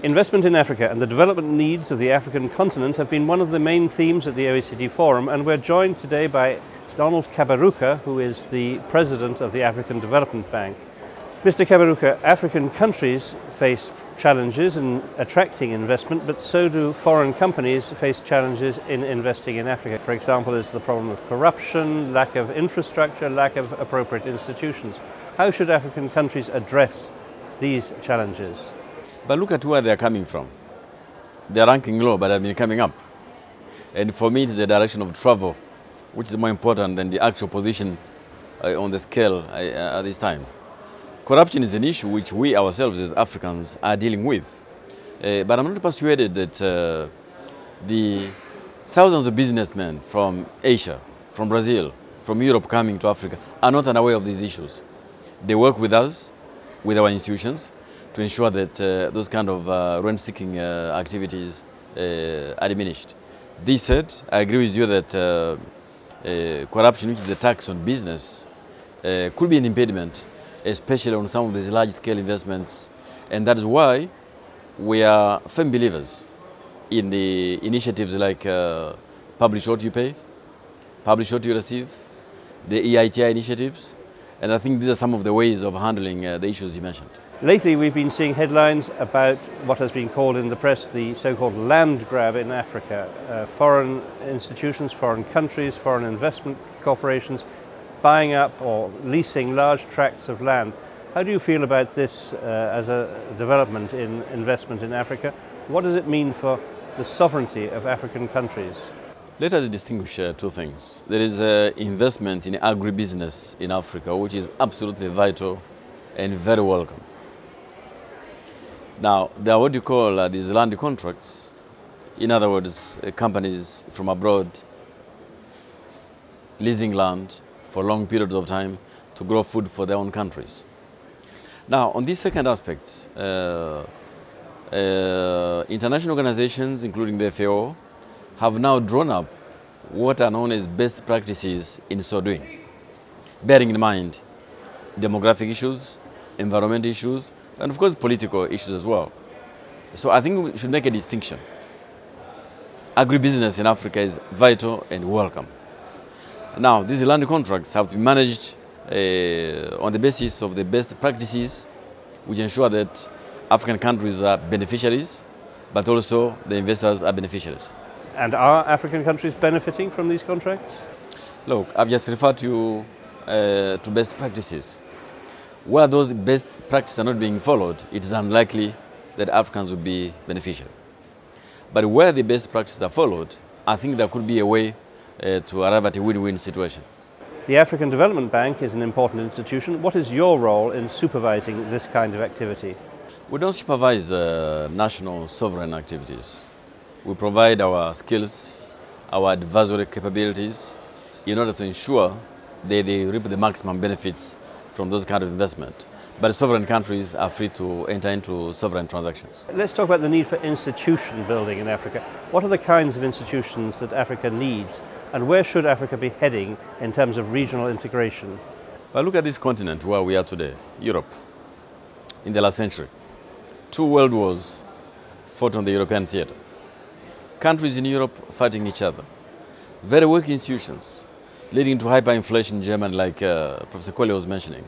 Investment in Africa and the development needs of the African continent have been one of the main themes at the OECD Forum, and we're joined today by Donald Kaberuka, who is the President of the African Development Bank. Mr. Kaberuka, African countries face challenges in attracting investment, but so do foreign companies face challenges in investing in Africa. For example, there's the problem of corruption, lack of infrastructure, lack of appropriate institutions. How should African countries address these challenges? But look at where they're coming from. They're ranking low, but they've been coming up. And for me, it's the direction of travel, which is more important than the actual position on the scale at this time. Corruption is an issue which we ourselves as Africans are dealing with. But I'm not persuaded that the thousands of businessmen from Asia, from Brazil, from Europe coming to Africa are not unaware of these issues. They work with us, with our institutions, to ensure that those kind of rent-seeking activities are diminished. This said, I agree with you that corruption, which is a tax on business, could be an impediment, especially on some of these large-scale investments. And that is why we are firm believers in the initiatives like publish what you pay, publish what you receive, the EITI initiatives, and I think these are some of the ways of handling the issues you mentioned. Lately, we've been seeing headlines about what has been called in the press the so-called land grab in Africa. Foreign institutions, foreign countries, foreign investment corporations buying up or leasing large tracts of land. How do you feel about this as a development in investment in Africa? What does it mean for the sovereignty of African countries? Let us distinguish two things. There is investment in agribusiness in Africa, which is absolutely vital and very welcome. Now, there are what you call these land contracts. In other words, companies from abroad leasing land for long periods of time to grow food for their own countries. Now, on this second aspect, international organizations, including the FAO, have now drawn up what are known as best practices in so doing, bearing in mind demographic issues, environmental issues, and of course political issues as well. So I think we should make a distinction. Agribusiness in Africa is vital and welcome. Now, these land contracts have to be managed on the basis of the best practices, which ensure that African countries are beneficiaries, but also the investors are beneficiaries. And are African countries benefiting from these contracts? Look, I've just referred to best practices. Where those best practices are not being followed, it is unlikely that Africans will be beneficial. But where the best practices are followed, I think there could be a way to arrive at a win-win situation. The African Development Bank is an important institution. What is your role in supervising this kind of activity? We don't supervise national sovereign activities. We provide our skills, our advisory capabilities in order to ensure that they reap the maximum benefits from those kind of investment. But sovereign countries are free to enter into sovereign transactions. Let's talk about the need for institution building in Africa. What are the kinds of institutions that Africa needs, and where should Africa be heading in terms of regional integration? But look at this continent where we are today, Europe. In the last century, 2 world wars fought on the European theater. Countries in Europe fighting each other. Very weak institutions, leading to hyperinflation in Germany, like Professor Collier was mentioning.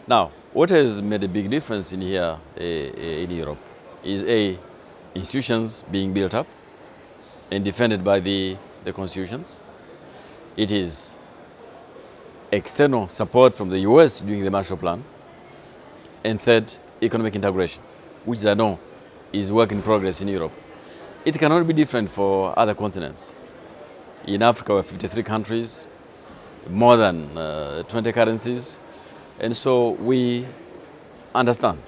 Now, what has made a big difference in here in Europe is institutions being built up and defended by the constitutions. It is external support from the US during the Marshall Plan. And third, economic integration, which I know is work in progress in Europe. It cannot be different for other continents. In Africa, we have 53 countries, more than 20 currencies. And so we understand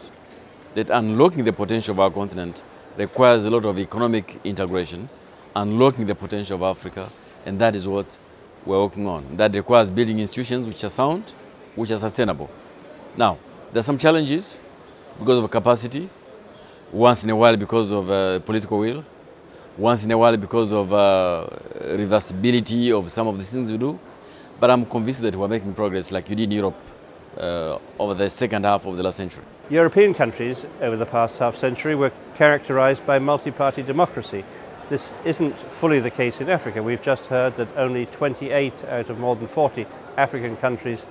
that unlocking the potential of our continent requires a lot of economic integration, unlocking the potential of Africa, and that is what we're working on. That requires building institutions which are sound, which are sustainable. Now, there are some challenges because of capacity, once in a while because of political will, once in a while because of reversibility of some of the things we do. But I'm convinced that we're making progress like you did in Europe over the second half of the last century. European countries over the past half century were characterized by multi-party democracy. This isn't fully the case in Africa. We've just heard that only 28 out of more than 40 African countries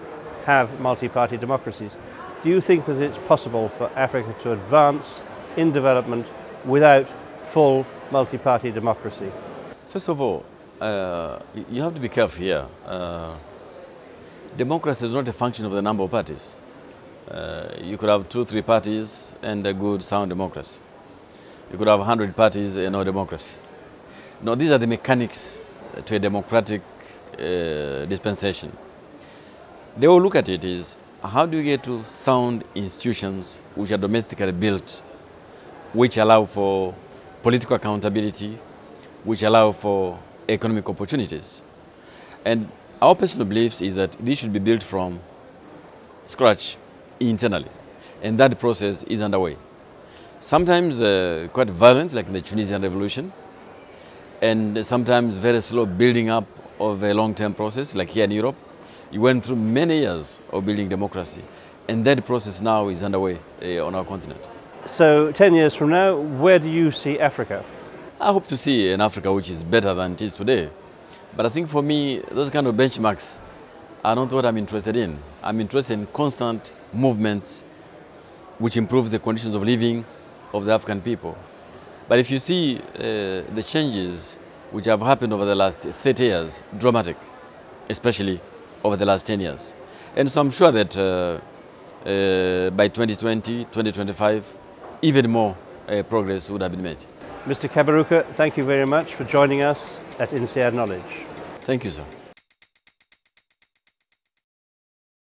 have multi-party democracies. Do you think that it's possible for Africa to advance in development without full multi-party democracy? First of all, you have to be careful here. Democracy is not a function of the number of parties. You could have 2 or 3 parties and a good sound democracy. You could have 100 parties and no democracy. No, these are the mechanics to a democratic dispensation. The way we look at it is, how do you get to sound institutions which are domestically built, which allow for political accountability, which allow for economic opportunities? And our personal beliefs is that this should be built from scratch internally, and that process is underway. Sometimes quite violent, like in the Tunisian revolution, and sometimes very slow building up of a long-term process, like here in Europe. You went through many years of building democracy, and that process now is underway on our continent. So 10 years from now, where do you see Africa? I hope to see an Africa which is better than it is today. But I think for me, those kind of benchmarks are not what I'm interested in. I'm interested in constant movements which improves the conditions of living of the African people. But if you see the changes which have happened over the last 30 years, dramatic, especially over the last 10 years. And so I'm sure that by 2020, 2025, even more progress would have been made. Mr. Kaberuka, thank you very much for joining us at INSEAD Knowledge. Thank you, sir.